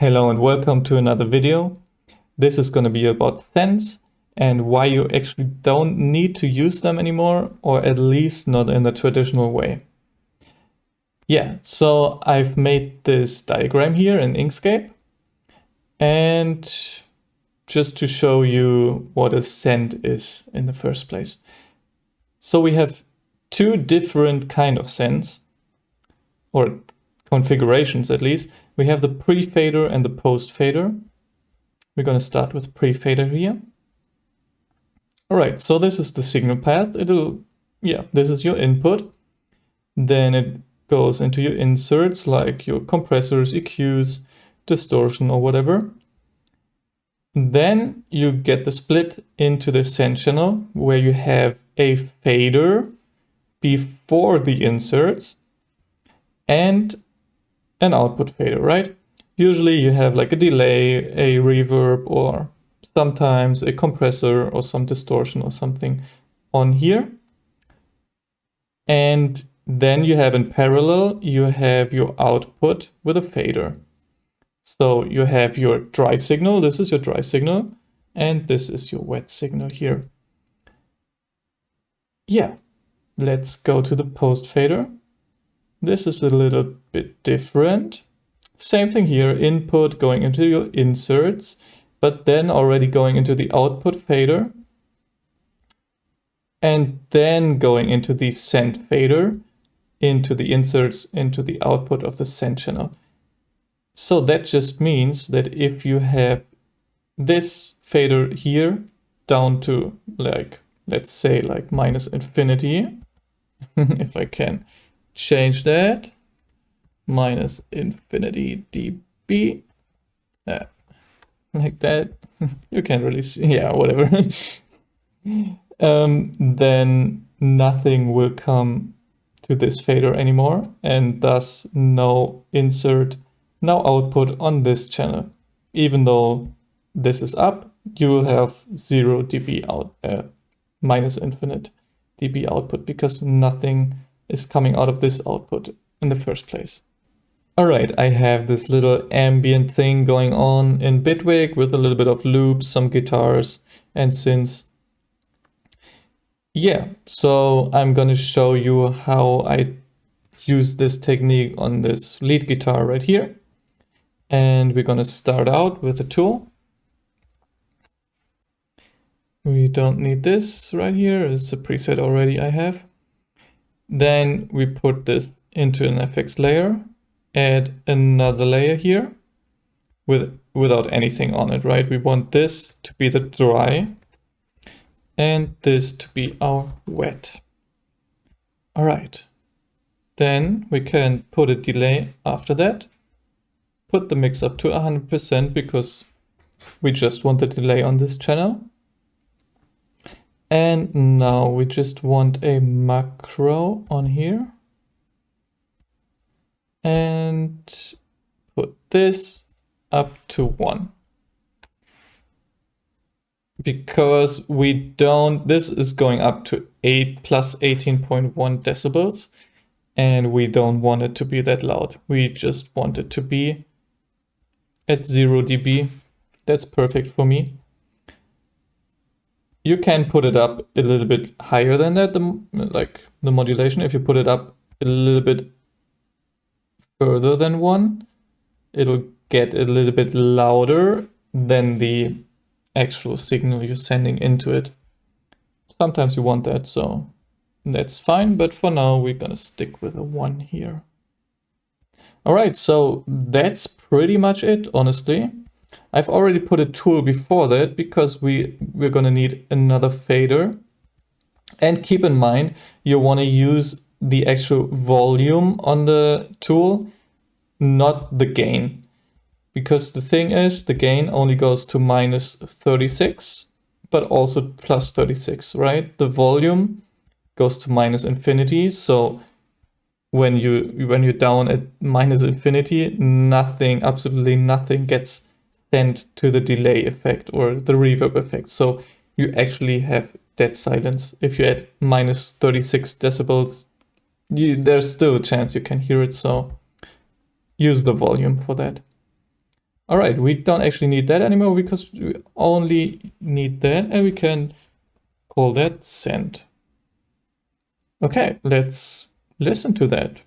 Hello and welcome to another video. This is going to be about sends and why you actually don't need to use them anymore, or at least not in the traditional way. Yeah, so I've made this diagram here in Inkscape, and just to show you what a send is in the first place. So we have two different kind of sends, or configurations at least. We have the pre-fader and the post-fader. We're going to start with pre-fader here. All right, so this is the signal path. This is your input. Then it goes into your inserts like your compressors, EQs, distortion or whatever. Then you get the split into the send channel where you have a fader before the inserts and an output fader, right? Usually you have like a delay, a reverb, or sometimes a compressor or some distortion or something on here. And then you have in parallel, you have your output with a fader. So you have your dry signal, this is your dry signal, and this is your wet signal here. Yeah, let's go to the post fader. This is a little bit different. Same thing here, input going into your inserts, but then already going into the output fader, and then going into the send fader, into the inserts, into the output of the send channel. So that just means that if you have this fader here down to like, let's say like minus infinity, if I can change that, minus infinity dB, like that. You can't really see, yeah, whatever. Then nothing will come to this fader anymore, and thus no insert, no output on this channel. Even though this is up, you will have 0 dB out, minus infinite dB output, because nothing is coming out of this output in the first place. All right, I have this little ambient thing going on in Bitwig with a little bit of loops, some guitars and synths. Yeah, so I'm gonna show you how I use this technique on this lead guitar right here. And we're gonna start out with a tool. We don't need this right here, it's a preset already I have. Then we put this into an FX layer, add another layer here without anything on it, right? We want this to be the dry and this to be our wet. All right, then we can put a delay after that, put the mix up to 100% because we just want the delay on this channel. And now we just want a macro on here and put this up to 1. Because we don't, this is going up to 8 plus 18.1 decibels, and we don't want it to be that loud. We just want it to be at 0 dB. That's perfect for me. You can put it up a little bit higher than that, like the modulation. If you put it up a little bit further than 1, it'll get a little bit louder than the actual signal you're sending into it. Sometimes you want that, so that's fine, but for now we're gonna stick with a 1 here. All right, so that's pretty much it, honestly. I've already put a tool before that because we're gonna need another fader. And keep in mind, you wanna use the actual volume on the tool, not the gain. Because the thing is, the gain only goes to minus 36, but also plus 36, right? The volume goes to minus infinity. So when you're down at minus infinity, nothing, absolutely nothing gets sent to the delay effect or the reverb effect. So you actually have dead silence. If you're at minus 36 decibels, there's still a chance you can hear it. So use the volume for that. All right, we don't actually need that anymore because we only need that, and we can call that send. Okay, let's listen to that.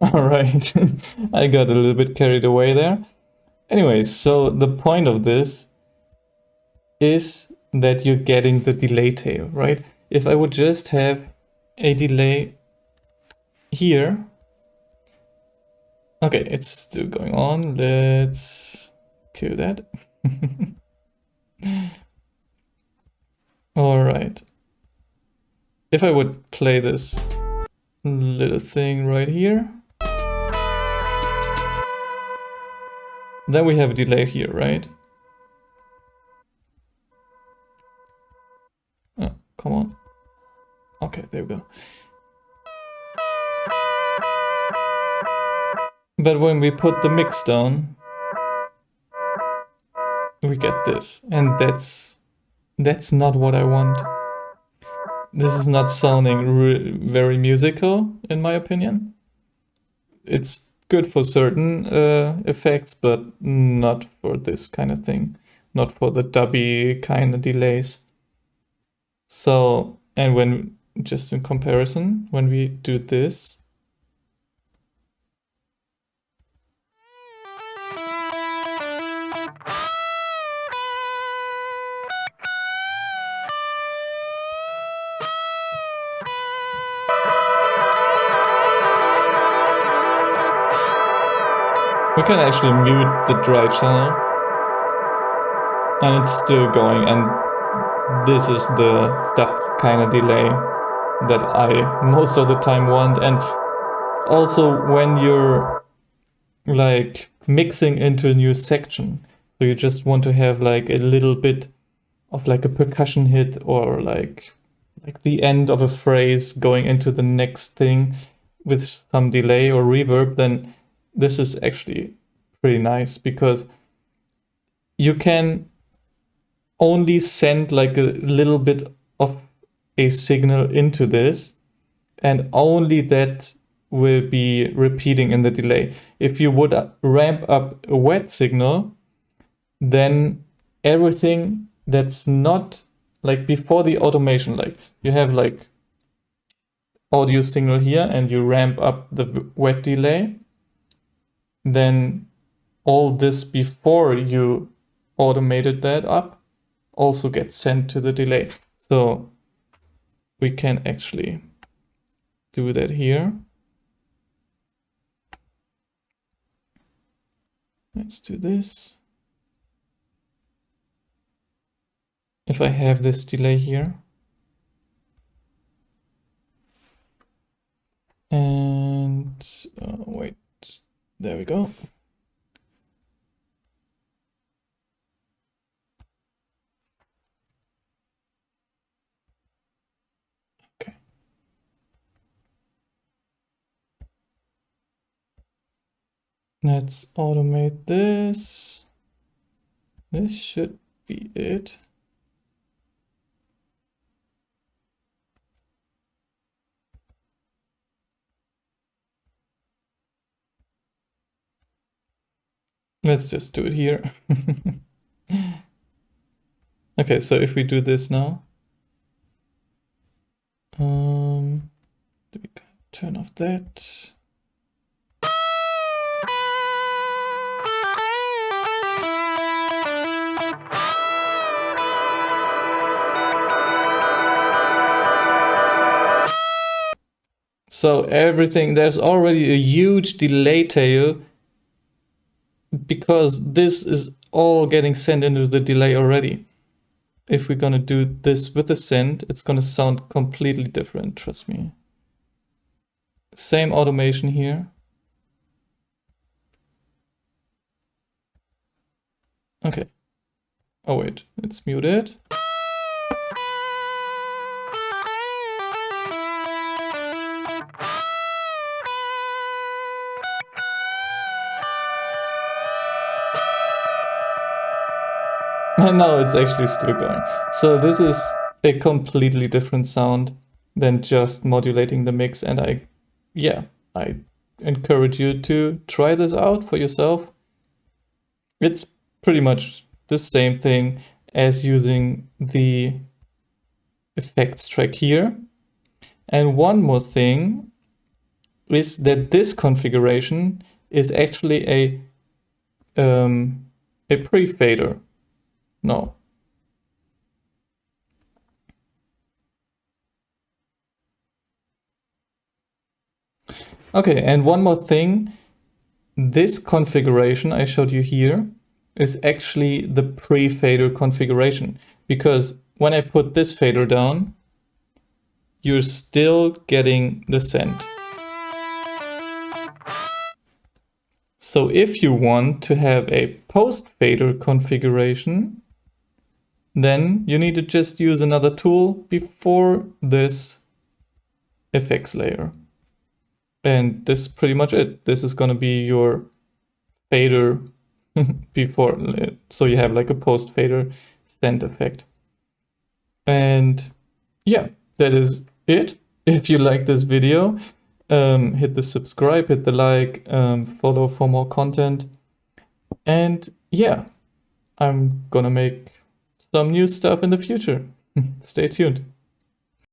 All right, I got a little bit carried away there. Anyways, so the point of this is that you're getting the delay tail, right? If I would just have a delay here, okay, it's still going on. Let's kill that. All right. If I would play this little thing right here, then we have a delay here, right? Oh, come on. Okay, there we go. But when we put the mix down, we get this, and that's not what I want. This is not sounding very musical, in my opinion. It's good for certain effects, but not for this kind of thing. Not for the dubby kind of delays. So, and when, just in comparison, when we do this, we can actually mute the dry channel, and it's still going, and this is the dub kind of delay. that I most of the time want. And also when you're like mixing into a new section, so you just want to have like a little bit of like a percussion hit, or like the end of a phrase going into the next thing with some delay or reverb, then this is actually pretty nice, because you can only send like a little bit of a signal into this, and only that will be repeating in the delay. If you would ramp up a wet signal, then everything that's not like before the automation, like you have like audio signal here and you ramp up the wet delay, then all this before you automated that up also gets sent to the delay. So we can actually do that here. Let's do this. If I have this delay here, and wait, there we go. Okay. Let's automate this. This should be it. Let's just do it here. Okay, so if we do this now, do we turn off that? So everything, there's already a huge delay tail, because this is all getting sent into the delay already. If we're gonna do this with the send, it's gonna sound completely different, trust me. Same automation here. Okay. Oh wait, it's muted. And now it's actually still going. So this is a completely different sound than just modulating the mix. And I encourage you to try this out for yourself. It's pretty much the same thing as using the effects track here. And one more thing is that this configuration is actually a pre-fader. No. Okay, and one more thing. This configuration I showed you here is actually the pre-fader configuration, because when I put this fader down, you're still getting the send. So if you want to have a post-fader configuration, then you need to just use another tool before this effects layer. And this is pretty much it. This is going to be your fader before, so you have like a post fader send effect. And yeah, that is it. If you like this video, hit the subscribe, hit the like, follow for more content. And yeah, I'm gonna make some new stuff in the future. Stay tuned.